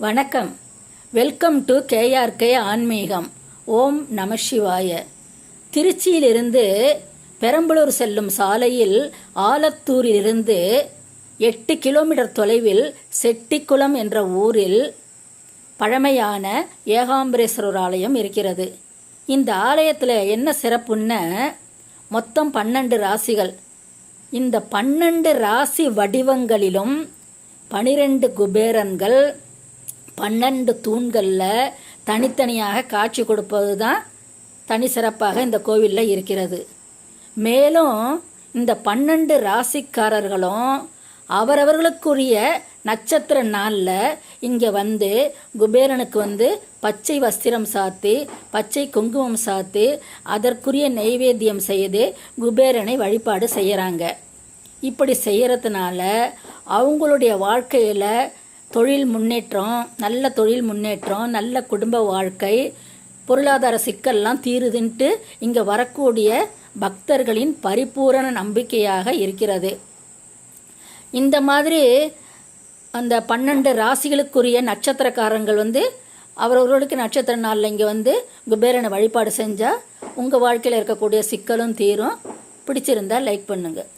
வணக்கம். Welcome to KRK ஆன்மீகம். ஓம் நம சிவாய. திருச்சியிலிருந்து பெரம்பலூர் செல்லும் சாலையில் ஆலத்தூரிலிருந்து 8 கிலோமீட்டர் தொலைவில் செட்டிக்குளம் என்ற ஊரில் பழமையான ஏகாம்பரேஸ்வரர் ஆலயம் இருக்கிறது. இந்த ஆலயத்தில் என்ன சிறப்புன்னா, மொத்தம் 12 ராசிகள். இந்த 12 ராசி வடிவங்களிலும் 12 குபேரன்கள் 12 தூண்களில் தனித்தனியாக காட்சி கொடுப்பது தான் தனி சிறப்பாக இந்த கோவிலில் இருக்கிறது. மேலும் இந்த 12 ராசிக்காரர்களும் அவரவர்களுக்குரிய நட்சத்திர நாளில் இங்கே வந்து குபேரனுக்கு பச்சை வஸ்திரம் சாத்தி பச்சை குங்குமம் சாத்தி அதற்குரிய நெய்வேத்தியம் செய்து குபேரனை வழிபாடு செய்கிறாங்க. இப்படி செய்கிறதுனால அவங்களுடைய வாழ்க்கையில் தொழில் முன்னேற்றம், நல்ல தொழில் முன்னேற்றம், நல்ல குடும்ப வாழ்க்கை, பொருளாதார சிக்கல்லாம் தீருதுன்ட்டு இங்கே வரக்கூடிய பக்தர்களின் பரிபூரண நம்பிக்கையாக இருக்கிறது. இந்த மாதிரி அந்த 12 ராசிகளுக்குரிய நட்சத்திரக்காரங்கள் அவரவர்களுக்கு நட்சத்திர நாளில் இங்கே குபேரனை வழிபாடு செஞ்சால் உங்கள் வாழ்க்கையில் இருக்கக்கூடிய சிக்கலும் தீரும். பிடிச்சிருந்தால் லைக் பண்ணுங்கள்.